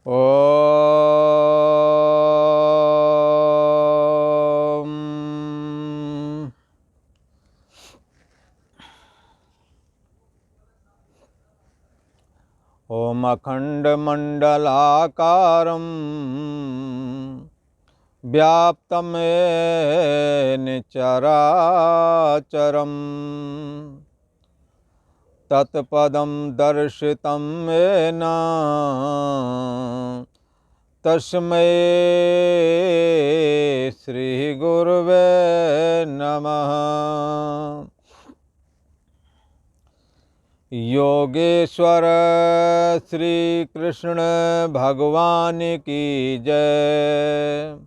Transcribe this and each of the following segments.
ओम ओम अखंडमंडलाकारं व्याप्तं येन चराचरं तत्पदं दर्शितं येन तस्मै श्री गुरुवे नमः। योगेश्वर श्री कृष्ण भगवान की जय।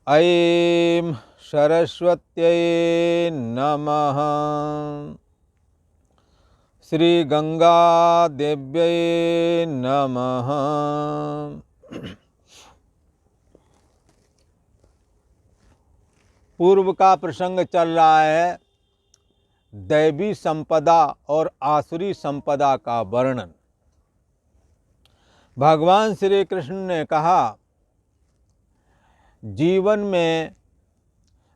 ऐं सरस्वत्यै नमः। श्री गंगा देव्यै नमः। पूर्व का प्रसंग चल रहा है दैवी संपदा और आसुरी संपदा का वर्णन। भगवान श्री कृष्ण ने कहा जीवन में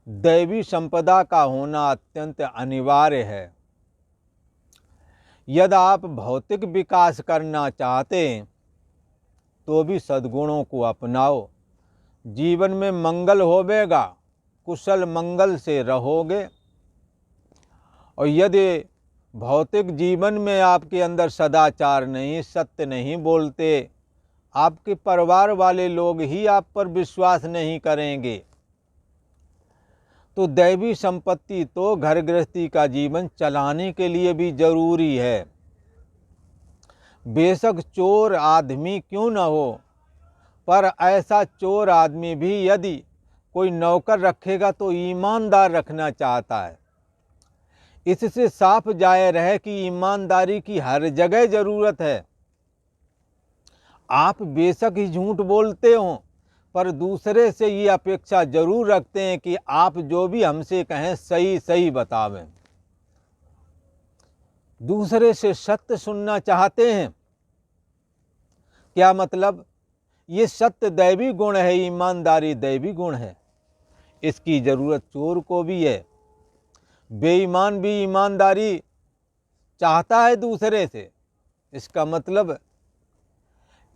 दैवी संपदा का होना अत्यंत अनिवार्य है। यदि आप भौतिक विकास करना चाहते हैं तो भी सद्गुणों को अपनाओ, जीवन में मंगल होवेगा, कुशल मंगल से रहोगे। और यदि भौतिक जीवन में आपके अंदर सदाचार नहीं, सत्य नहीं बोलते, आपके परिवार वाले लोग ही आप पर विश्वास नहीं करेंगे। तो दैवी संपत्ति तो घर गृहस्थी का जीवन चलाने के लिए भी जरूरी है। बेशक चोर आदमी क्यों न हो, पर ऐसा चोर आदमी भी यदि कोई नौकर रखेगा तो ईमानदार रखना चाहता है। इससे साफ जाहिर है कि ईमानदारी की हर जगह जरूरत है। आप बेशक ही झूठ बोलते हो, पर दूसरे से ये अपेक्षा जरूर रखते हैं कि आप जो भी हमसे कहें सही सही बतावें। दूसरे से सत्य सुनना चाहते हैं। क्या मतलब? ये सत्य दैवी गुण है, ईमानदारी दैवी गुण है। इसकी जरूरत चोर को भी है। बेईमान भी ईमानदारी चाहता है दूसरे से। इसका मतलब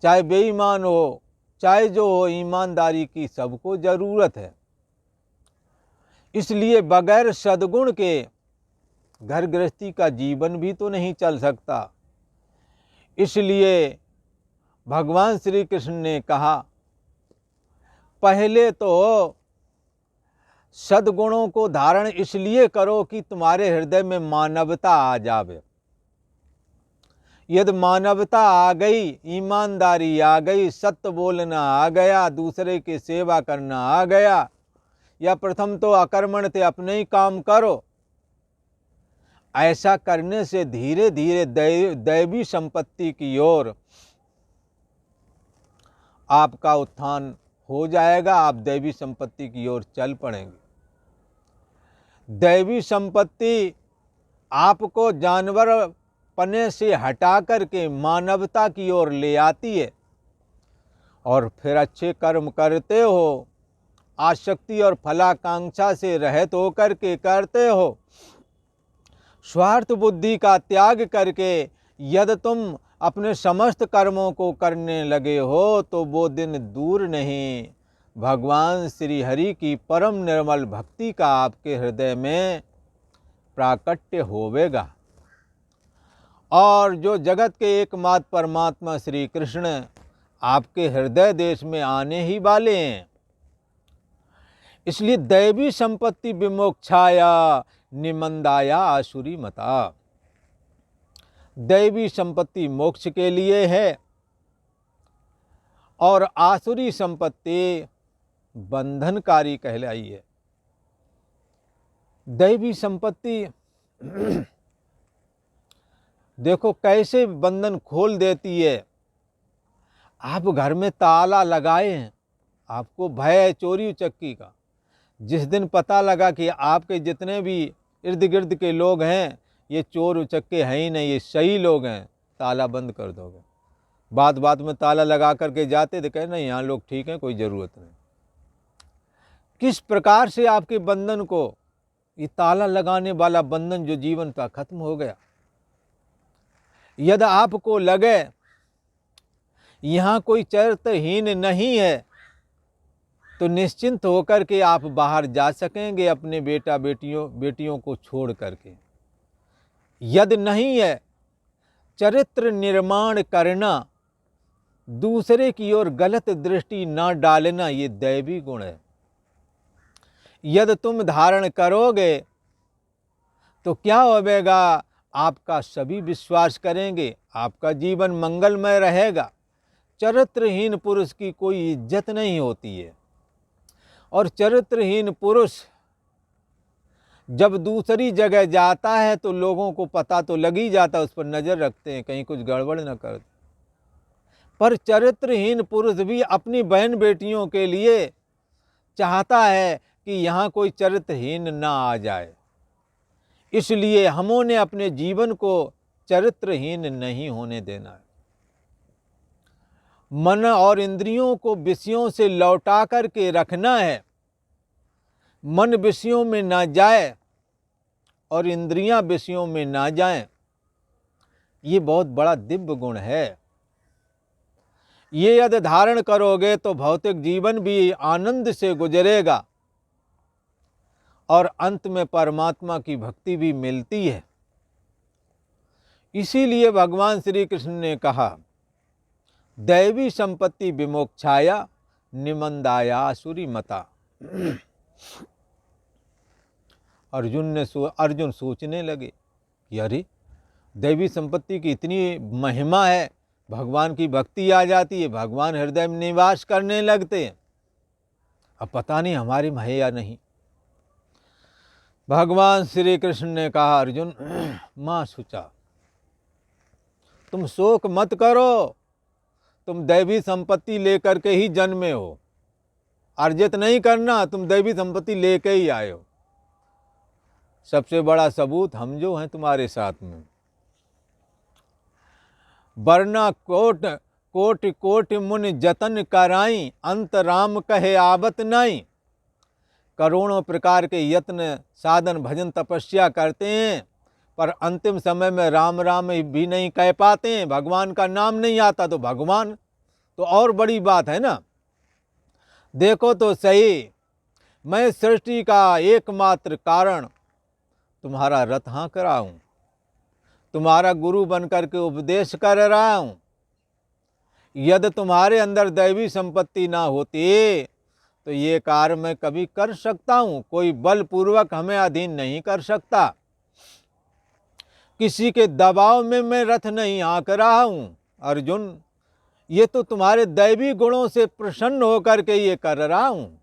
चाहे बेईमान हो चाहे जो हो, ईमानदारी की सबको जरूरत है। इसलिए बगैर सद्गुण के घर गृहस्थी का जीवन भी तो नहीं चल सकता। इसलिए भगवान श्री कृष्ण ने कहा पहले तो सद्गुणों को धारण इसलिए करो कि तुम्हारे हृदय में मानवता आ जावे। यदि मानवता आ गई, ईमानदारी आ गई, सत्य बोलना आ गया, दूसरे की सेवा करना आ गया, या प्रथम तो अकर्मण्य थे अपने ही काम करो, ऐसा करने से धीरे धीरे दैवी संपत्ति की ओर आपका उत्थान हो जाएगा। आप दैवी संपत्ति की ओर चल पड़ेंगे। दैवी संपत्ति आपको जानवर पने से हटा करके मानवता की ओर ले आती है। और फिर अच्छे कर्म करते हो, आसक्ति और फलाकांक्षा से रहित होकर के करते हो, स्वार्थ बुद्धि का त्याग करके यदि तुम अपने समस्त कर्मों को करने लगे हो तो वो दिन दूर नहीं, भगवान श्री हरि की परम निर्मल भक्ति का आपके हृदय में प्राकट्य होवेगा। और जो जगत के एकमात्र परमात्मा श्री कृष्ण आपके हृदय देश में आने ही वाले हैं। इसलिए दैवी संपत्ति विमोक्षाया निमंदाया आसुरी मता। दैवी संपत्ति मोक्ष के लिए है और आसुरी संपत्ति बंधनकारी कहलाई है। दैवी संपत्ति देखो कैसे बंधन खोल देती है। आप घर में ताला लगाए हैं, आपको भय है चोरी चक्की का। जिस दिन पता लगा कि आपके जितने भी इर्द गिर्द के लोग हैं ये चोर उचक्के हैं ही नहीं, ये सही लोग हैं, ताला बंद कर दोगे। बात बात में ताला लगा करके जाते थे, कहे नहीं यहाँ लोग ठीक हैं, कोई ज़रूरत नहीं। किस प्रकार से आपके बंधन को, ये ताला लगाने वाला बंधन जो जीवन का खत्म हो गया। यदि आपको लगे यहाँ कोई चरित्रहीन नहीं है तो निश्चिंत होकर के आप बाहर जा सकेंगे अपने बेटियों को छोड़ करके। यदि नहीं है, चरित्र निर्माण करना, दूसरे की ओर गलत दृष्टि न डालना, ये दैवी गुण है। यदि तुम धारण करोगे तो क्या होगा, आपका सभी विश्वास करेंगे, आपका जीवन मंगलमय रहेगा। चरित्रहीन पुरुष की कोई इज्जत नहीं होती है, और चरित्रहीन पुरुष जब दूसरी जगह जाता है तो लोगों को पता तो लग ही जाता, उस पर नज़र रखते हैं कहीं कुछ गड़बड़ न कर। पर चरित्रहीन पुरुष भी अपनी बहन बेटियों के लिए चाहता है कि यहाँ कोई चरित्रहीन ना आ जाए, इसलिए हमों ने अपने जीवन को चरित्रहीन नहीं होने देना है। मन और इंद्रियों को विषयों से लौटा करके रखना है। मन विषयों में ना जाए और इंद्रियां विषयों में ना जाएं, ये बहुत बड़ा दिव्य गुण है। ये यदि धारण करोगे तो भौतिक जीवन भी आनंद से गुजरेगा और अंत में परमात्मा की भक्ति भी मिलती है। इसीलिए भगवान श्री कृष्ण ने कहा, दैवी संपत्ति विमोक्षाया निमंदाया सुरीमता। अर्जुन सोचने लगे कि अरे दैवी संपत्ति की इतनी महिमा है, भगवान की भक्ति आ जाती है, भगवान हृदय में निवास करने लगते हैं, अब पता नहीं हमारी में है या नहीं। भगवान श्री कृष्ण ने कहा, अर्जुन माँ शुचा, तुम शोक मत करो, तुम दैवी संपत्ति लेकर के ही जन्मे हो, अर्जित नहीं करना, तुम दैवी संपत्ति लेके ही आए हो। सबसे बड़ा सबूत हम जो हैं तुम्हारे साथ में। वरना कोट कोट कोट मुनि जतन कराई, अंत राम कहे आवत नहीं। करोड़ों प्रकार के यत्न साधन भजन तपस्या करते हैं, पर अंतिम समय में राम राम भी नहीं कह पाते हैं, भगवान का नाम नहीं आता। तो भगवान तो और बड़ी बात है ना। देखो तो सही, मैं सृष्टि का एकमात्र कारण तुम्हारा रथ हाँक रहा हूँ, तुम्हारा गुरु बनकर के उपदेश कर रहा हूँ। यदि तुम्हारे अंदर दैवी संपत्ति ना होती तो ये कार्य मैं कभी कर सकता हूँ। कोई बलपूर्वक हमें अधीन नहीं कर सकता, किसी के दबाव में मैं रथ नहीं हाँक रहा हूँ। अर्जुन, ये तो तुम्हारे दैवी गुणों से प्रसन्न होकर के ये कर रहा हूँ।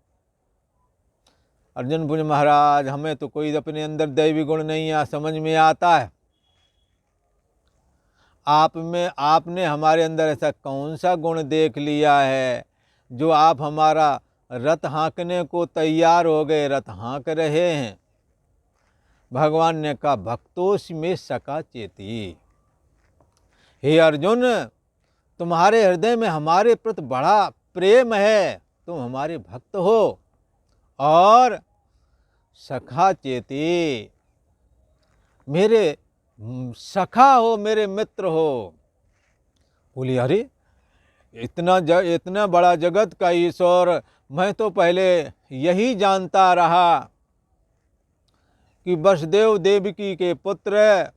अर्जुन बोले, महाराज हमें तो कोई अपने अंदर दैवी गुण नहीं समझ में आता है। आप में आपने हमारे अंदर ऐसा कौन सा गुण देख लिया है जो आप हमारा रथ हाँकने को तैयार हो गए, रथ हाँक रहे हैं। भगवान ने कहा, भक्तों में सका चेती। हे अर्जुन, तुम्हारे हृदय में हमारे प्रति बड़ा प्रेम है, तुम हमारे भक्त हो और सखा चेती, मेरे सखा हो, मेरे मित्र हो। बोली, अरे इतना बड़ा जगत का ईश्वर, मैं तो पहले यही जानता रहा कि वसुदेव देवकी के पुत्र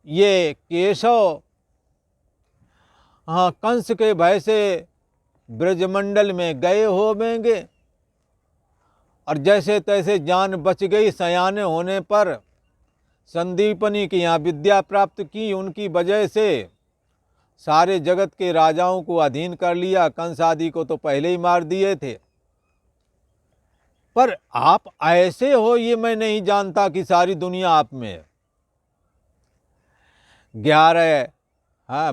ये केशव, हाँ, कंस के भय से ब्रजमंडल में गए होंगे और जैसे तैसे जान बच गई। सयाने होने पर संदीपनी की यहाँ विद्या प्राप्त की, उनकी वजह से सारे जगत के राजाओं को अधीन कर लिया। कंस आदि को तो पहले ही मार दिए थे, पर आप ऐसे हो ये मैं नहीं जानता कि सारी दुनिया आप में है।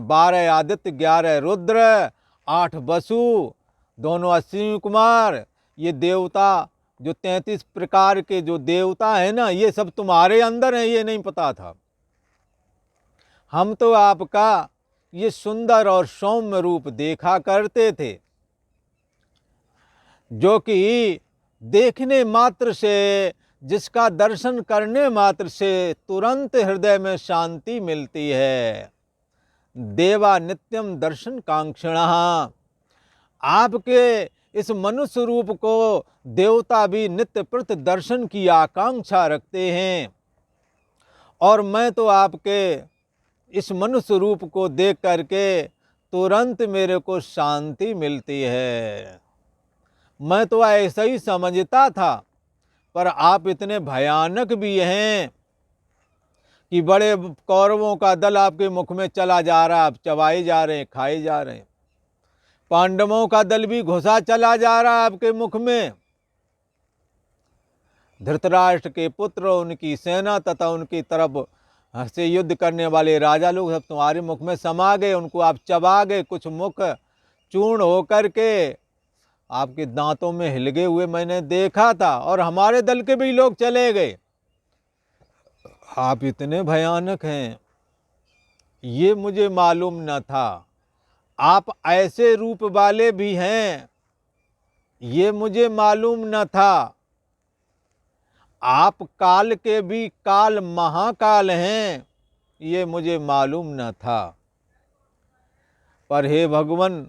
12 आदित्य, 11 रुद्र, 8 वसु, दोनों अश्विनी कुमार, ये देवता जो 33 प्रकार के जो देवता है ना, ये सब तुम्हारे अंदर है, ये नहीं पता था। हम तो आपका ये सुंदर और सौम्य रूप देखा करते थे, जो कि देखने मात्र से, जिसका दर्शन करने मात्र से तुरंत हृदय में शांति मिलती है। देवा नित्यम दर्शन कांक्षिणः, आपके इस मनुष्य रूप को देवता भी नित्य प्रति दर्शन की आकांक्षा रखते हैं, और मैं तो आपके इस मनुष्य रूप को देख करके तुरंत मेरे को शांति मिलती है। मैं तो ऐसा ही समझता था, पर आप इतने भयानक भी हैं कि बड़े कौरवों का दल आपके मुख में चला जा रहा है, आप चबाए जा रहे हैं, खाए जा रहे हैं। पांडवों का दल भी घुसा चला जा रहा है आपके मुख में। धृतराष्ट्र के पुत्र, उनकी सेना तथा उनकी तरफ से युद्ध करने वाले राजा लोग सब तुम्हारे मुख में समा गए, उनको आप चबा गए। कुछ मुख चूर्ण होकर के आपके दांतों में हिल गए हुए मैंने देखा था, और हमारे दल के भी लोग चले गए। आप इतने भयानक हैं, ये मुझे मालूम न था। आप ऐसे रूप वाले भी हैं, ये मुझे मालूम न था। आप काल के भी काल महाकाल हैं, ये मुझे मालूम न था। पर हे भगवान,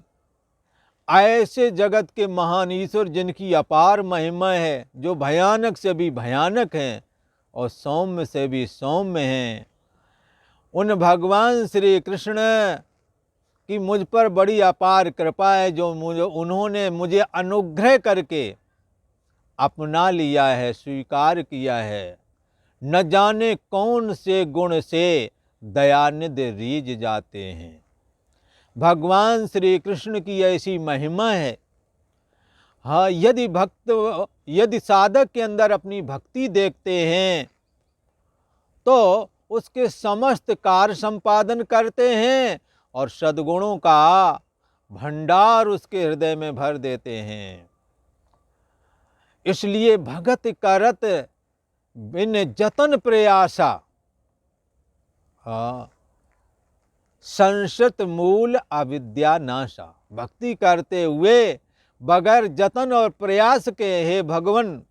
ऐसे जगत के महान ईश्वर जिनकी अपार महिमा है, जो भयानक से भी भयानक हैं और सौम्य से भी सौम्य हैं, उन भगवान श्री कृष्ण की मुझ पर बड़ी अपार कृपा है, जो उन्होंने मुझे अनुग्रह करके अपना लिया है, स्वीकार किया है। न जाने कौन से गुण से दयानिधि रीझ जाते हैं। भगवान श्री कृष्ण की ऐसी महिमा है। हाँ, यदि साधक के अंदर अपनी भक्ति देखते हैं तो उसके समस्त कार्य संपादन करते हैं और सद्गुणों का भंडार उसके हृदय में भर देते हैं। इसलिए भगत करत बिन जतन प्रयासा, संसत मूल अविद्या नाशा। भक्ति करते हुए बगैर जतन और प्रयास के हे भगवान,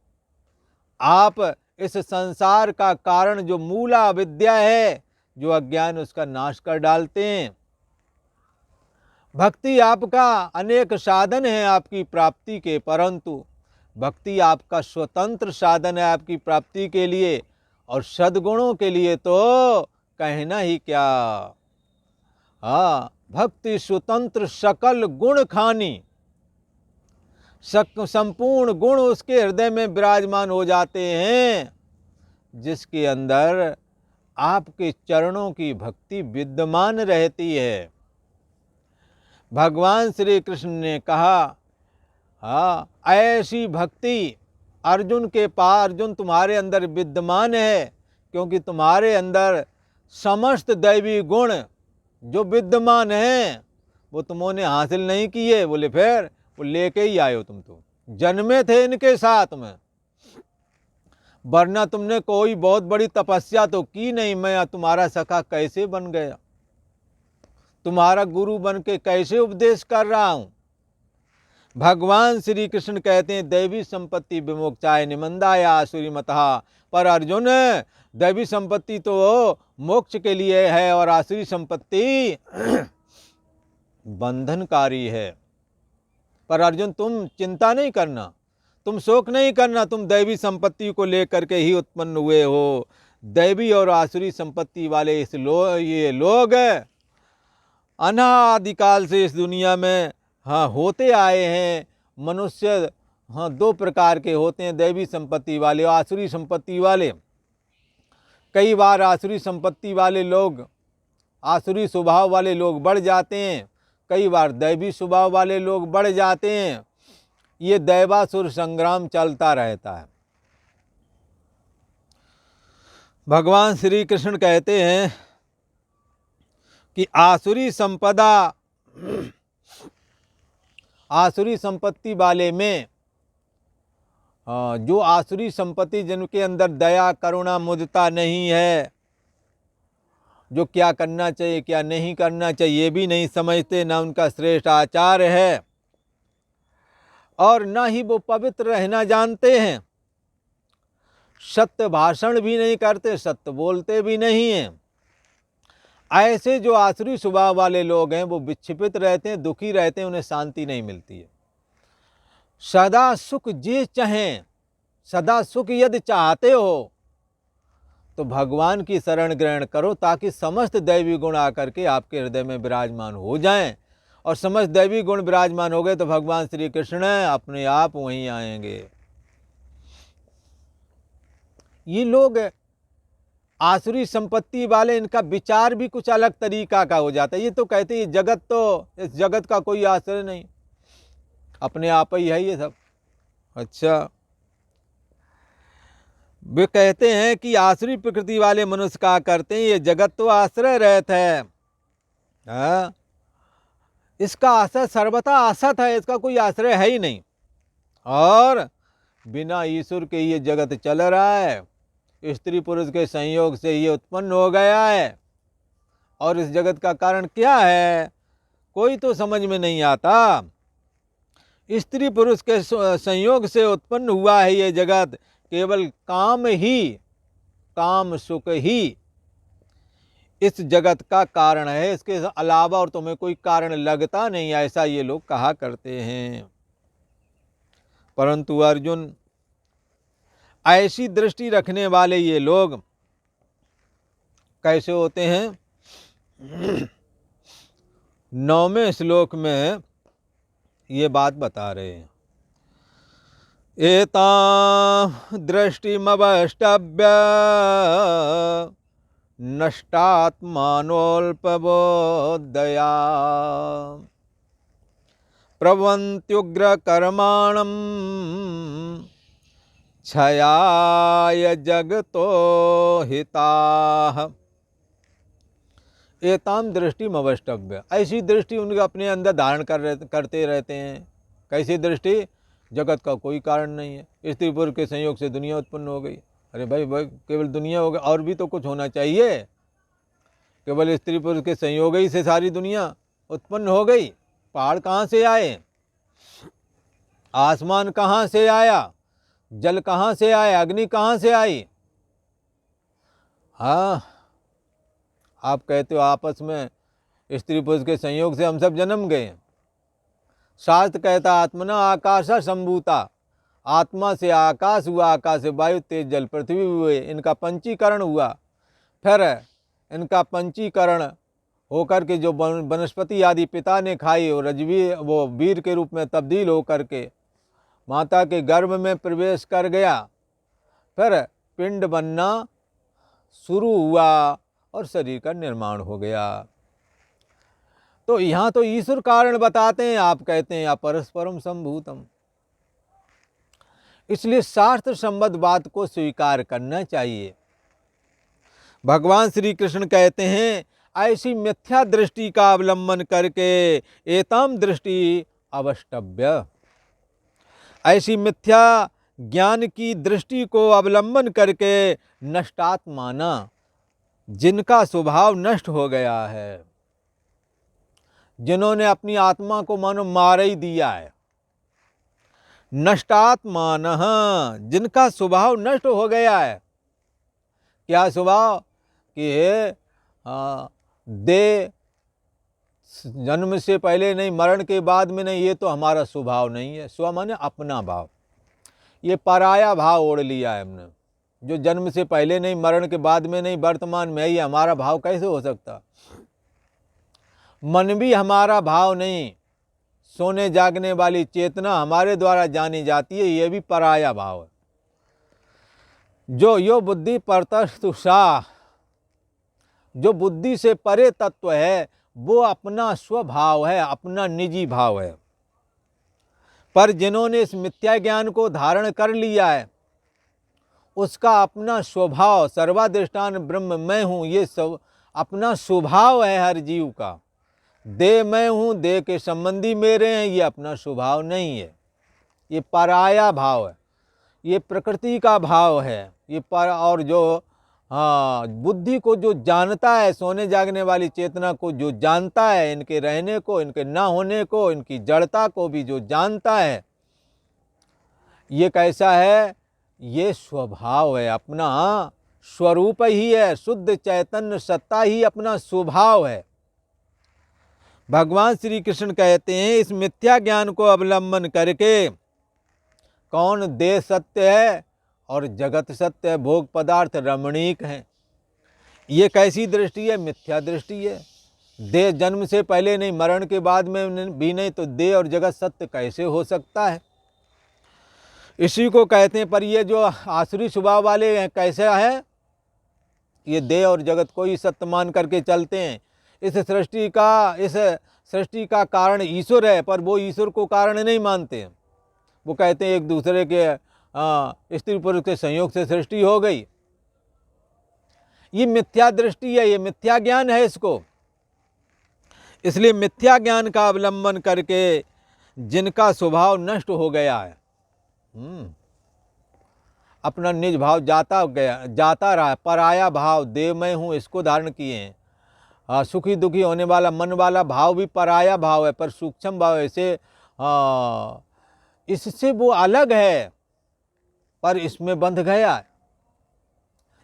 आप इस संसार का कारण जो मूला अविद्या है, जो अज्ञान, उसका नाश कर डालते हैं। भक्ति आपका अनेक साधन है आपकी प्राप्ति के, परंतु भक्ति आपका स्वतंत्र साधन है आपकी प्राप्ति के लिए, और सद्गुणों के लिए तो कहना ही क्या। भक्ति स्वतंत्र सकल गुण खानी, संपूर्ण गुण उसके हृदय में विराजमान हो जाते हैं, जिसके अंदर आपके चरणों की भक्ति विद्यमान रहती है। भगवान श्री कृष्ण ने कहा, ऐसी भक्ति अर्जुन के पास, अर्जुन तुम्हारे अंदर विद्यमान है, क्योंकि तुम्हारे अंदर समस्त दैवी गुण जो विद्यमान हैं वो तुमने हासिल नहीं किए। बोले फिर? वो लेके ही आए हो, तुम तो जन्मे थे इनके साथ में, वरना तुमने कोई बहुत बड़ी तपस्या तो की नहीं। मैं तुम्हारा सखा कैसे बन गया, तुम्हारा गुरु बन के कैसे उपदेश कर रहा हूं। भगवान श्री कृष्ण कहते हैं, दैवी संपत्ति विमोक्षाय निमंदाय आसुरी मतः। पर अर्जुन, दैवी संपत्ति तो मोक्ष के लिए है और आसुरी संपत्ति बंधनकारी है। पर अर्जुन, तुम चिंता नहीं करना, तुम शोक नहीं करना, तुम दैवी संपत्ति को लेकर के ही उत्पन्न हुए हो। दैवी और आसुरी संपत्ति वाले ये लोग अनादिकाल से इस दुनिया में होते आए हैं। मनुष्य दो प्रकार के होते हैं, दैवी संपत्ति वाले और आसुरी संपत्ति वाले। कई बार आसुरी संपत्ति वाले लोग, आसुरी स्वभाव वाले लोग बढ़ जाते हैं, कई बार दैवी स्वभाव वाले लोग बढ़ जाते हैं। ये दैवासुर संग्राम चलता रहता है। भगवान श्री कृष्ण कहते हैं कि आसुरी संपत्ति वाले में, जो आसुरी संपत्ति जिनके अंदर दया करुणा मुदिता नहीं है, जो क्या करना चाहिए क्या नहीं करना चाहिए ये भी नहीं समझते, ना उनका श्रेष्ठ आचार है और ना ही वो पवित्र रहना जानते हैं। सत्य भाषण भी नहीं करते, सत्य बोलते भी नहीं हैं। ऐसे जो आसुरी स्वभाव वाले लोग हैं वो विक्षिपित रहते हैं, दुखी रहते हैं, उन्हें शांति नहीं मिलती है। सदा सुख जे चाहें, सदा सुख यदि चाहते हो तो भगवान की शरण ग्रहण करो, ताकि समस्त दैवी गुण आकर के आपके हृदय में विराजमान हो जाएं। और समस्त दैवी गुण विराजमान हो गए तो भगवान श्री कृष्ण अपने आप वहीं आएंगे। ये लोग आसुरी संपत्ति वाले, इनका विचार भी कुछ अलग तरीका का हो जाता है। ये तो कहते हैं जगत, तो इस जगत का कोई आश्रय नहीं, अपने आप ही है ये सब। अच्छा, वे कहते हैं कि आसुरी प्रकृति वाले मनुष्य क्या करते हैं, ये जगत तो आश्रय रहत है, इसका आश्रय सर्वथा असत है, इसका कोई आश्रय है ही नहीं, और बिना ईश्वर के ये जगत चल रहा है, स्त्री पुरुष के संयोग से ये उत्पन्न हो गया है। और इस जगत का कारण क्या है कोई तो समझ में नहीं आता। स्त्री पुरुष के संयोग से उत्पन्न हुआ है ये जगत, केवल काम ही, काम सुख ही इस जगत का कारण है, इसके अलावा और तुम्हें कोई कारण लगता नहीं, ऐसा ये लोग कहा करते हैं। परंतु अर्जुन, ऐसी दृष्टि रखने वाले ये लोग कैसे होते हैं? 9वें श्लोक में ये बात बता रहे हैं। एतां दृष्टिमवष्टभ्य नष्टात्मानोल्पबोधया प्रभवन्त्युग्रकर्माणं क्षयाय जगतो हिताः। एतां दृष्टिमवष्टभ्य, ऐसी दृष्टि उनके अपने अंदर धारण करते रहते हैं। कैसी दृष्टि? जगत का कोई कारण नहीं है, स्त्री पुरुष के संयोग से दुनिया उत्पन्न हो गई। अरे भाई केवल दुनिया हो गई, और भी तो कुछ होना चाहिए। केवल स्त्री पुरुष के संयोग ही से सारी दुनिया उत्पन्न हो गई? पहाड़ कहाँ से आए? आसमान कहाँ से आया? जल कहाँ से आया? अग्नि कहाँ से आई? हाँ, आप कहते हो आपस में स्त्री पुरुष के संयोग से हम सब जन्म गए। शास्त्र कहता आत्मना आकाशा संभूता, आत्मा से आकाश हुआ, आकाश से वायु तेज जल पृथ्वी हुए, इनका पंचीकरण हुआ। फिर इनका पंचीकरण होकर के जो वनस्पति आदि पिता ने खाई और रजवी वो वीर के रूप में तब्दील होकर के माता के गर्भ में प्रवेश कर गया। फिर पिंड बनना शुरू हुआ और शरीर का निर्माण हो गया। तो यहाँ तो ईश्वर कारण बताते हैं, आप कहते हैं अपरस्परम संभूतम। इसलिए शास्त्र संबद्ध बात को स्वीकार करना चाहिए। भगवान श्री कृष्ण कहते हैं ऐसी मिथ्या दृष्टि का अवलंबन करके एताम दृष्टि अवष्टभ्य, ऐसी मिथ्या ज्ञान की दृष्टि को अवलंबन करके नष्टात्माना, जिनका स्वभाव नष्ट हो गया है, जिन्होंने अपनी आत्मा को मानो मार ही दिया है। नष्टात्मान, जिनका स्वभाव नष्ट हो गया है। क्या स्वभाव? कि दे जन्म से पहले नहीं, मरण के बाद में नहीं, ये तो हमारा स्वभाव नहीं है। स्व माने अपना भाव, ये पराया भाव ओढ़ लिया है हमने। जो जन्म से पहले नहीं, मरण के बाद में नहीं, वर्तमान में ही हमारा भाव कैसे हो सकता? मन भी हमारा भाव नहीं, सोने जागने वाली चेतना हमारे द्वारा जानी जाती है, ये भी पराया भाव है। जो यो बुद्धि परतस्तुषा, जो बुद्धि से परे तत्व है, वो अपना स्वभाव है, अपना निजी भाव है। पर जिन्होंने इस मिथ्या ज्ञान को धारण कर लिया है, उसका अपना स्वभाव, सर्वाधिष्ठान ब्रह्म मैं हूँ, ये सब अपना स्वभाव है हर जीव का। देह मैं हूँ, देह के संबंधी मेरे हैं, ये अपना स्वभाव नहीं है, ये पराया भाव है, ये प्रकृति का भाव है। ये पर और जो हाँ, बुद्धि को जो जानता है, सोने जागने वाली चेतना को जो जानता है, इनके रहने को, इनके ना होने को, इनकी जड़ता को भी जो जानता है, ये कैसा है? ये स्वभाव है, अपना स्वरूप ही है, शुद्ध चैतन्य सत्ता ही अपना स्वभाव है। भगवान श्री कृष्ण कहते हैं इस मिथ्या ज्ञान को अवलंबन करके कौन देह सत्य है और जगत सत्य है, भोग पदार्थ रमणीक हैं। ये कैसी दृष्टि है? मिथ्या दृष्टि है। देह जन्म से पहले नहीं, मरण के बाद में भी नहीं, तो देह और जगत सत्य कैसे हो सकता है? इसी को कहते हैं। पर ये जो आसुरी स्वभाव वाले हैं, कैसे है? ये देह और जगत को ही सत्य मान करके चलते हैं। इस सृष्टि का कारण ईश्वर है, पर वो ईश्वर को कारण नहीं मानते। वो कहते हैं एक दूसरे के स्त्री पुरुष के संयोग से सृष्टि हो गई। ये मिथ्या दृष्टि है, ये मिथ्या ज्ञान है इसको। इसलिए मिथ्या ज्ञान का अवलंबन करके जिनका स्वभाव नष्ट हो गया है, अपना निज भाव जाता रहा, पराया भाव देव मैं हूँ इसको धारण किए हैं। सुखी दुखी होने वाला मन वाला भाव भी पराया भाव है, पर सूक्ष्म भाव ऐसे इससे वो अलग है, पर इसमें बंध गया है।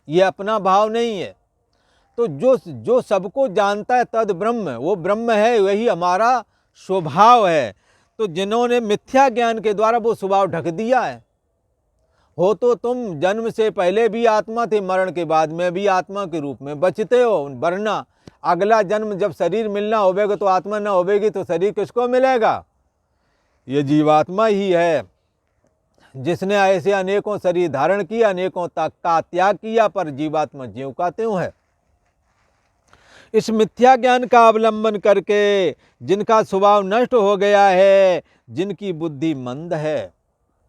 ये अपना भाव नहीं है। तो जो सबको जानता है तद ब्रह्म, वो ब्रह्म है, वही हमारा स्वभाव है। तो जिन्होंने मिथ्या ज्ञान के द्वारा वो स्वभाव ढक दिया है, हो तो तुम जन्म से पहले भी आत्मा थे, मरण के बाद में भी आत्मा के रूप में बचते हो, वरना अगला जन्म जब शरीर मिलना होगा तो आत्मा ना होगी तो शरीर किसको मिलेगा? ये जीवात्मा ही है जिसने ऐसे अनेकों शरीर धारण किया, अनेकों तक का त्याग किया, पर जीवात्मा ज्यों का त्यों है। इस मिथ्या ज्ञान का अवलंबन करके जिनका स्वभाव नष्ट हो गया है, जिनकी बुद्धि मंद है,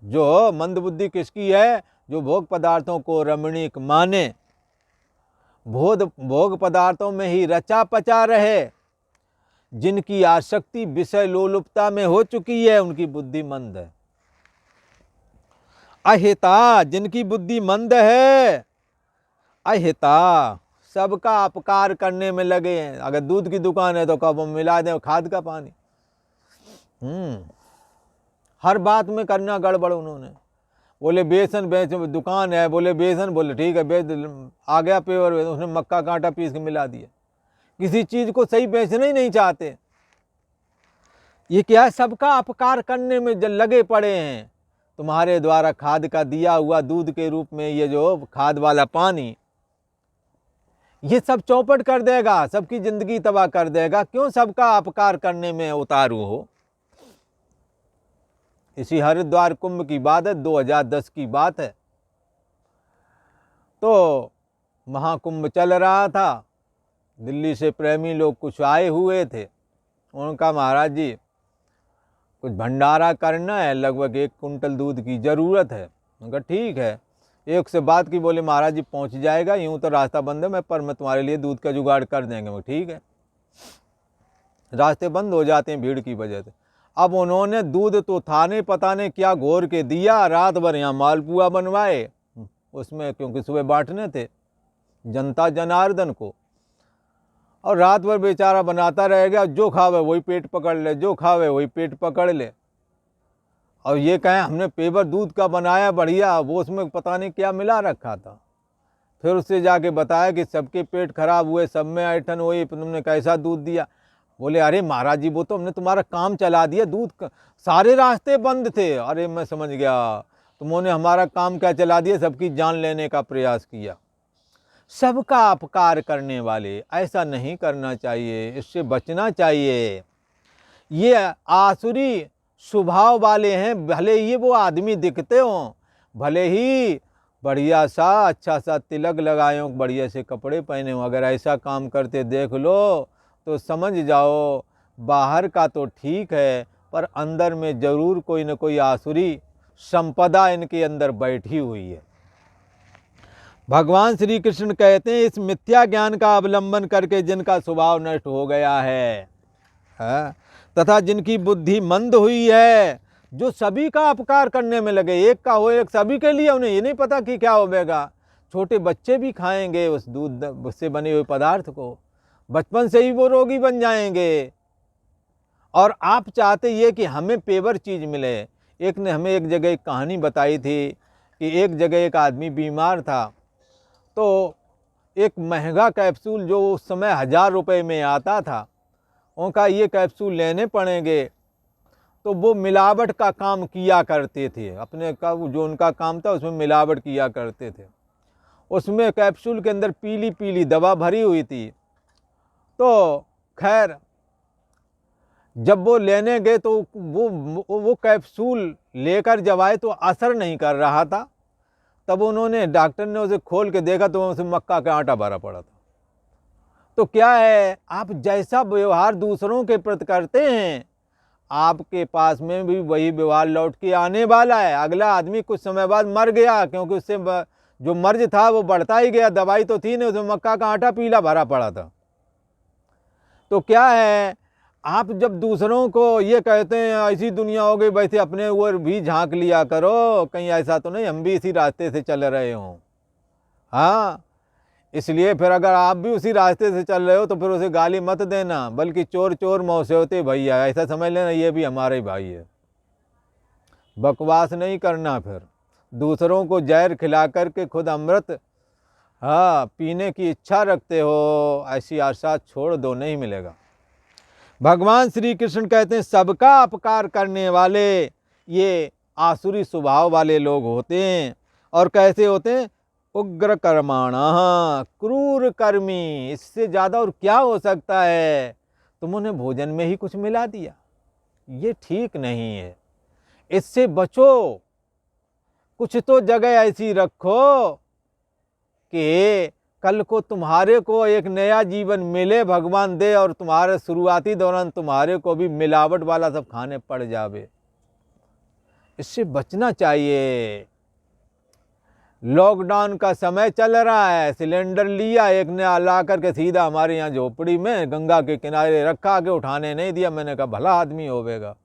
जो मंद बुद्धि किसकी है? जो भोग पदार्थों को रमणीक माने, भोग पदार्थों में ही रचा पचा रहे, जिनकी आसक्ति विषय लोलुपता में हो चुकी है, उनकी बुद्धि मंद है। अहिता, जिनकी बुद्धि मंद है, अहिता, सबका अपकार करने में लगे हैं। अगर दूध की दुकान है तो कब हम मिला दें खाद का पानी। हर बात में करना गड़बड़ उन्होंने। बोले बेसन बेच दुकान है, बोले बेसन, बोले ठीक है बेच, आ गया पेवर, उसने मक्का का आटा पीस के मिला दिया। किसी चीज को सही बेचना ही नहीं चाहते। ये क्या है? सबका अपकार करने में लगे पड़े हैं। तुम्हारे द्वारा खाद का दिया हुआ दूध के रूप में ये जो खाद वाला पानी, ये सब चौपट कर देगा, सबकी जिंदगी तबाह कर देगा। क्यों सबका अपकार करने में उतारू हो? इसी हरिद्वार कुंभ की बात है, 2010 की बात है। तो महाकुंभ चल रहा था, दिल्ली से प्रेमी लोग कुछ आए हुए थे। उनका महाराज जी कुछ भंडारा करना है, लगभग 1 कुंटल दूध की ज़रूरत है। उनका ठीक है, एक से बात की, बोले महाराज जी पहुंच जाएगा, यूं तो रास्ता बंद है, मैं तुम्हारे लिए दूध का जुगाड़ कर देंगे। मैं ठीक है। रास्ते बंद हो जाते हैं भीड़ की वजह से। अब उन्होंने दूध तो था नहीं, पता नहीं क्या घोर के दिया, रात भर यहाँ मालपुआ बनवाए उसमें, क्योंकि सुबह बांटने थे जनता जनार्दन को, और रात भर बेचारा बनाता रह गया। जो खावे वही पेट पकड़ ले, जो खावे वही पेट पकड़ ले। और ये कहें हमने पेवर दूध का बनाया बढ़िया, वो उसमें पता नहीं क्या मिला रखा था। फिर उससे जाके बताया कि सबके पेट खराब हुए, सब में ऐठन हुई, तुमने कैसा दूध दिया? बोले अरे महाराज जी वो तो हमने तुम्हारा काम चला दिया, दूध सारे रास्ते बंद थे। अरे मैं समझ गया, तुमने हमारा काम क्या चला दिया, सबकी जान लेने का प्रयास किया। सबका अपकार करने वाले, ऐसा नहीं करना चाहिए, इससे बचना चाहिए। ये आसुरी स्वभाव वाले हैं, भले ही वो आदमी दिखते हों, भले ही बढ़िया सा अच्छा सा तिलक लगाए हों, बढ़िया से कपड़े पहने हों, अगर ऐसा काम करते देख लो तो समझ जाओ बाहर का तो ठीक है, पर अंदर में जरूर कोई न कोई आसुरी संपदा इनके अंदर बैठी हुई है। भगवान श्री कृष्ण कहते हैं इस मिथ्या ज्ञान का अवलंबन करके जिनका स्वभाव नष्ट हो गया है, तथा जिनकी बुद्धि मंद हुई है, जो सभी का अपकार करने में लगे, एक का हो एक, सभी के लिए, उन्हें ये नहीं पता कि क्या होगा। छोटे बच्चे भी खाएंगे उस दूध से बने हुए पदार्थ को, बचपन से ही वो रोगी बन जाएंगे। और आप चाहते ये कि हमें पेवर चीज़ मिले। एक ने हमें एक जगह एक कहानी बताई थी कि एक जगह एक आदमी बीमार था, तो एक महंगा कैप्सूल जो उस समय 1000 रुपये में आता था, उनका ये कैप्सूल लेने पड़ेंगे। तो वो मिलावट का काम किया करते थे, अपने का जो उनका काम था उसमें मिलावट किया करते थे। उसमें कैप्सूल के अंदर पीली पीली दवा भरी हुई थी। तो खैर जब वो लेने गए तो वो कैप्सूल लेकर जब आए तो असर नहीं कर रहा था। तब उन्होंने, डॉक्टर ने उसे खोल के देखा तो उसमें मक्का का आटा भरा पड़ा था। तो क्या है, आप जैसा व्यवहार दूसरों के प्रति करते हैं, आपके पास में भी वही व्यवहार लौट के आने वाला है। अगला आदमी कुछ समय बाद मर गया, क्योंकि उससे जो मर्ज था वो बढ़ता ही गया। दवाई तो थी नहीं, उसमें मक्का का आटा पीला भरा पड़ा था। तो क्या है, आप जब दूसरों को ये कहते हैं ऐसी दुनिया हो गई, वैसे अपने ऊपर भी झांक लिया करो, कहीं ऐसा तो नहीं हम भी इसी रास्ते से चल रहे हों। हाँ, इसलिए फिर अगर आप भी उसी रास्ते से चल रहे हो तो फिर उसे गाली मत देना, बल्कि चोर चोर मौसे होते भैया, ऐसा समझ लेना ये भी हमारा ही भाई है। बकवास नहीं करना। फिर दूसरों को जहर खिला करके खुद अमृत पीने की इच्छा रखते हो, ऐसी आशा छोड़ दो, नहीं मिलेगा। भगवान श्री कृष्ण कहते हैं सबका अपकार करने वाले ये आसुरी स्वभाव वाले लोग होते हैं। और कैसे होते हैं, उग्र कर्माणा, क्रूर कर्मी। इससे ज़्यादा और क्या हो सकता है। तुम उन्हें भोजन में ही कुछ मिला दिया, ये ठीक नहीं है, इससे बचो। कुछ तो जगह ऐसी रखो कि कल को तुम्हारे को एक नया जीवन मिले, भगवान दे, और तुम्हारे शुरुआती दौरान तुम्हारे को भी मिलावट वाला सब खाने पड़ जावे। इससे बचना चाहिए। लॉकडाउन का समय चल रहा है, सिलेंडर लिया एक ने ला करके सीधा हमारे यहाँ झोपड़ी में गंगा के किनारे रखा के उठाने नहीं दिया। मैंने कहा भला आदमी होवेगा।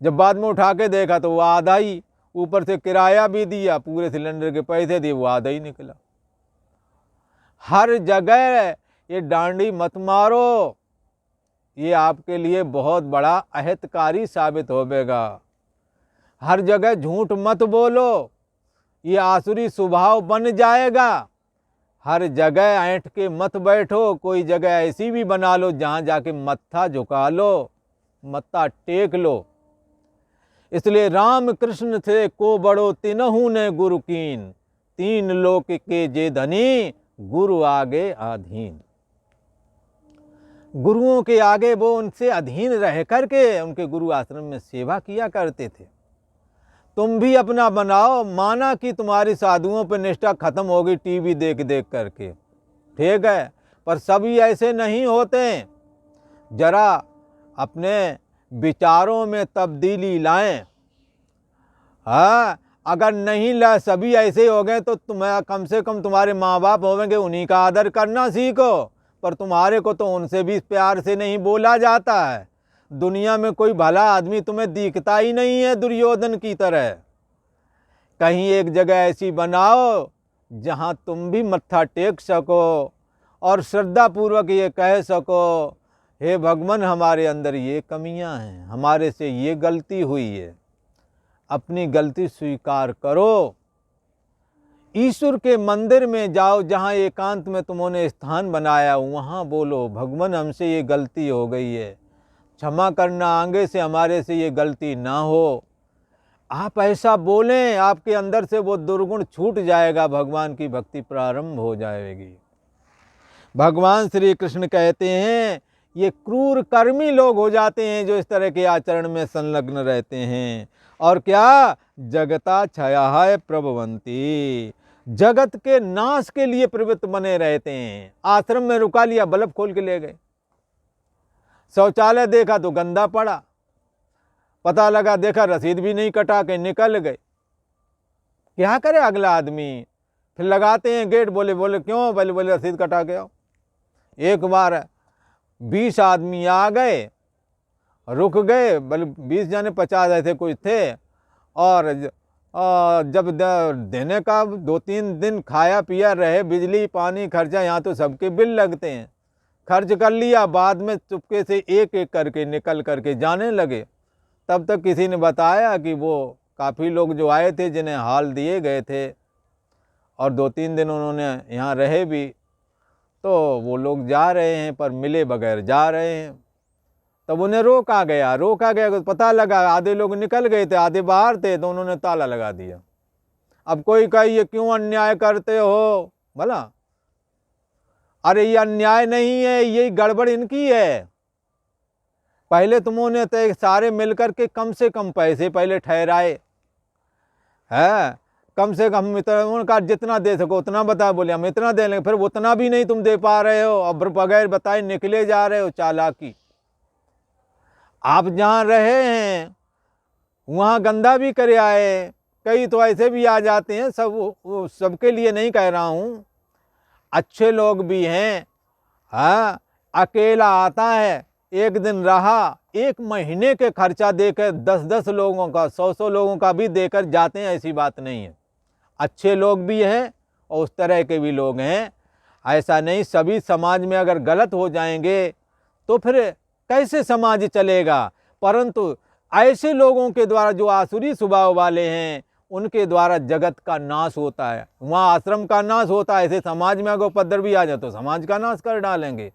जब बाद में उठा के देखा तो वो आधा ही, ऊपर से किराया भी दिया, पूरे सिलेंडर के पैसे दिए, वो आधा ही निकला। हर जगह ये डांडी मत मारो, ये आपके लिए बहुत बड़ा अहितकारी साबित होवेगा। हर जगह झूठ मत बोलो, ये आसुरी स्वभाव बन जाएगा। हर जगह ऐंठ के मत बैठो, कोई जगह ऐसी भी बना लो जहाँ जाके मत्था झुका लो, मत्था टेक लो। इसलिए राम कृष्ण थे को बड़ो तिनहु ने गुरु कीन, तीन लोक के जे धनी गुरु आगे अधीन। गुरुओं के आगे वो उनसे अधीन रह करके उनके गुरु आश्रम में सेवा किया करते थे। तुम भी अपना बनाओ, माना कि तुम्हारी साधुओं पर निष्ठा खत्म होगी टीवी देख देख करके, ठीक है, पर सभी ऐसे नहीं होते। जरा अपने विचारों में तब्दीली लाएं। हाँ, अगर नहीं ला सभी ऐसे हो गए तो तुम्हें कम से कम तुम्हारे माँ बाप होंगे, उन्हीं का आदर करना सीखो। पर तुम्हारे को तो उनसे भी प्यार से नहीं बोला जाता है। दुनिया में कोई भला आदमी तुम्हें दिखता ही नहीं है दुर्योधन की तरह। कहीं एक जगह ऐसी बनाओ जहाँ तुम भी मत्था टेक सको और श्रद्धापूर्वक ये कह सको, हे भगवान हमारे अंदर ये कमियां हैं, हमारे से ये गलती हुई है, अपनी गलती स्वीकार करो। ईश्वर के मंदिर में जाओ, जहाँ एकांत में तुमने स्थान बनाया, वहाँ बोलो भगवान हमसे ये गलती हो गई है, क्षमा करना, आगे से हमारे से ये गलती ना हो। आप ऐसा बोलें, आपके अंदर से वो दुर्गुण छूट जाएगा, भगवान की भक्ति प्रारंभ हो जाएगी। भगवान श्री कृष्ण कहते हैं ये क्रूर कर्मी लोग हो जाते हैं जो इस तरह के आचरण में संलग्न रहते हैं। और क्या, जगता क्षयाय प्रभवंती, जगत के नाश के लिए प्रवृत्त बने रहते हैं। आश्रम में रुका लिया, बल्ब खोल के ले गए, शौचालय देखा तो गंदा पड़ा, पता लगा देखा रसीद भी नहीं कटा के निकल गए। क्या करे अगला आदमी, फिर लगाते हैं गेट, बोले क्यों, बोले रसीद कटा गया। एक बार 20 आदमी आ गए, रुक गए, बोले 20 जाने 50 ऐसे कुछ थे, और जब देने का 2-3 दिन खाया पिया रहे, बिजली पानी खर्चा, यहाँ तो सबके बिल लगते हैं, खर्च कर लिया, बाद में चुपके से एक एक करके निकल करके जाने लगे। तब तक किसी ने बताया कि वो काफ़ी लोग जो आए थे जिन्हें हाल दिए गए थे और 2-3 दिन उन्होंने यहाँ रहे भी, तो वो लोग जा रहे हैं पर मिले बगैर जा रहे हैं। तब उन्हें रोका गया तो पता लगा आधे लोग निकल गए थे, आधे बाहर थे, तो उन्होंने ताला लगा दिया। अब कोई कहे ये क्यों अन्याय करते हो, भला अरे ये अन्याय नहीं है, ये गड़बड़ इनकी है। पहले तुमने तो सारे मिलकर के कम से कम पैसे पहले ठहराए है, कम से कम इतना, उनका जितना दे सको उतना बता, बोले हम इतना दे लेंगे, फिर उतना भी नहीं तुम दे पा रहे हो, अब बगैर बताए निकले जा रहे हो, चालाकी। आप जहाँ रहे हैं वहाँ गंदा भी करे आए, कई तो ऐसे भी आ जाते हैं, सबके लिए नहीं कह रहा हूँ, अच्छे लोग भी हैं। हाँ, अकेला आता है, एक दिन रहा, 1 महीने के खर्चा देकर 10-10 लोगों का 100-100 लोगों का भी देकर जाते हैं, ऐसी बात नहीं है। अच्छे लोग भी हैं और उस तरह के भी लोग हैं, ऐसा नहीं सभी समाज में अगर गलत हो जाएंगे तो फिर कैसे समाज चलेगा। परंतु ऐसे लोगों के द्वारा जो आसुरी स्वभाव वाले हैं उनके द्वारा जगत का नाश होता है, वहाँ आश्रम का नाश होता है। ऐसे समाज में अगर उपद्रव भी आ जाए तो समाज का नाश कर डालेंगे।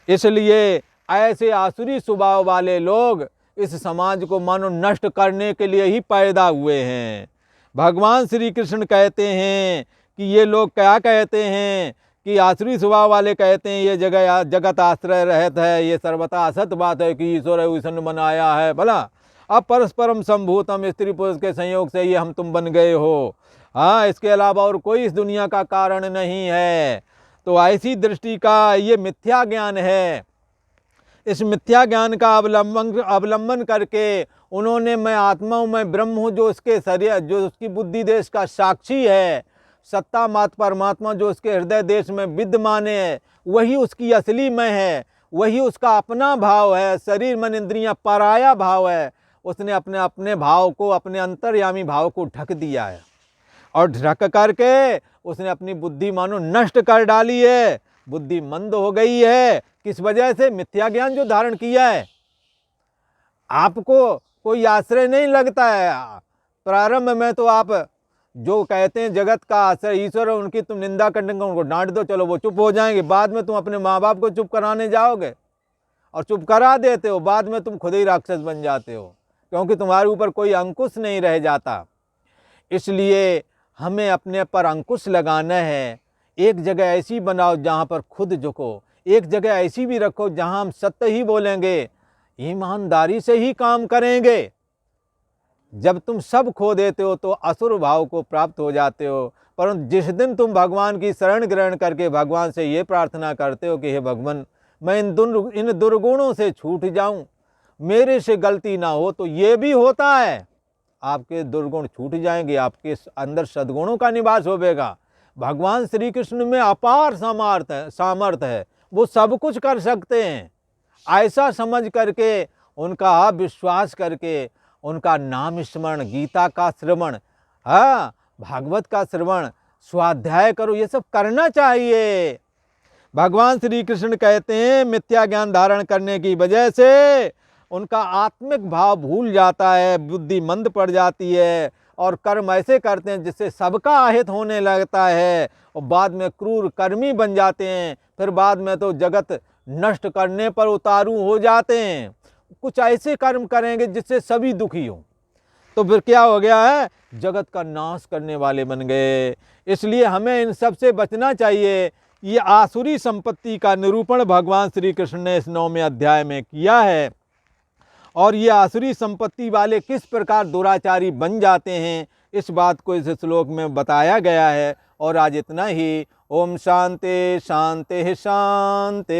इसलिए ऐसे आसुरी स्वभाव वाले लोग इस समाज को मानो नष्ट करने के लिए ही पैदा हुए हैं। भगवान श्री कृष्ण कहते हैं कि ये लोग क्या कहते हैं कि आसुरी स्वभाव वाले कहते हैं ये जगत आश्रय रहत है, ये सर्वथा असत बात है कि ईश्वर ऐसा बनाया है, भला अब परस्परम संभूतम, स्त्री पुरुष के संयोग से ये हम तुम बन गए हो। हाँ, इसके अलावा और कोई इस दुनिया का कारण नहीं है। तो ऐसी दृष्टि का ये मिथ्या ज्ञान है। इस मिथ्या ज्ञान का अवलंबन करके उन्होंने मैं आत्मा हूँ, मैं ब्रह्म हूँ, जो उसके शरीर, जो उसकी बुद्धि देश का साक्षी है, सत्ता मात परमात्मा जो उसके हृदय देश में विद्यमान है, वही उसकी असली मैं है, वही उसका अपना भाव है। शरीर मन इंद्रियां पराया भाव है। उसने अपने अपने भाव को, अपने अंतर्यामी भाव को ढक दिया है और ढक करके उसने अपनी बुद्धि मानो नष्ट कर डाली है, बुद्धि मंद हो गई है। किस वजह से? मिथ्या ज्ञान जो धारण किया है। आपको कोई आश्रय नहीं लगता है। प्रारंभ में तो आप जो कहते हैं जगत का आश्रय ईश्वर है, उनकी तुम निंदा करने का, उनको डांट दो, चलो वो चुप हो जाएंगे। बाद में तुम अपने माँ बाप को चुप कराने जाओगे और चुप करा देते हो, बाद में तुम खुद ही राक्षस बन जाते हो, क्योंकि तुम्हारे ऊपर कोई अंकुश नहीं रह जाता। इसलिए हमें अपने पर अंकुश लगाना है। एक जगह ऐसी बनाओ जहाँ पर खुद झुको, एक जगह ऐसी भी रखो जहाँ हम सत्य ही बोलेंगे, ईमानदारी से ही काम करेंगे। जब तुम सब खो देते हो तो असुर भाव को प्राप्त हो जाते हो। परंतु जिस दिन तुम भगवान की शरण ग्रहण करके भगवान से ये प्रार्थना करते हो कि हे भगवान, मैं इन दुर्गुणों से छूट जाऊं, मेरे से गलती ना हो, तो ये भी होता है, आपके दुर्गुण छूट जाएंगे, आपके अंदर सद्गुणों का निवास होगा। भगवान श्री कृष्ण में अपार सामर्थ्य है, वो सब कुछ कर सकते हैं। ऐसा समझ करके, उनका विश्वास करके, उनका नाम स्मरण, गीता का श्रवण, हाँ, भागवत का श्रवण, स्वाध्याय करो, ये सब करना चाहिए। भगवान श्री कृष्ण कहते हैं मिथ्या ज्ञान धारण करने की वजह से उनका आत्मिक भाव भूल जाता है, बुद्धि मंद पड़ जाती है और कर्म ऐसे करते हैं जिससे सबका अहित होने लगता है और बाद में क्रूर कर्मी बन जाते हैं। फिर बाद में तो जगत नष्ट करने पर उतारू हो जाते हैं। कुछ ऐसे कर्म करेंगे जिससे सभी दुखी हों, तो फिर क्या हो गया है? जगत का नाश करने वाले बन गए। इसलिए हमें इन सब से बचना चाहिए। ये आसुरी संपत्ति का निरूपण भगवान श्री कृष्ण ने इस 9वें अध्याय में किया है और ये आसुरी संपत्ति वाले किस प्रकार दुराचारी बन जाते हैं, इस बात को इस श्लोक में बताया गया है। और आज इतना ही। ओम शांति शांति शांति।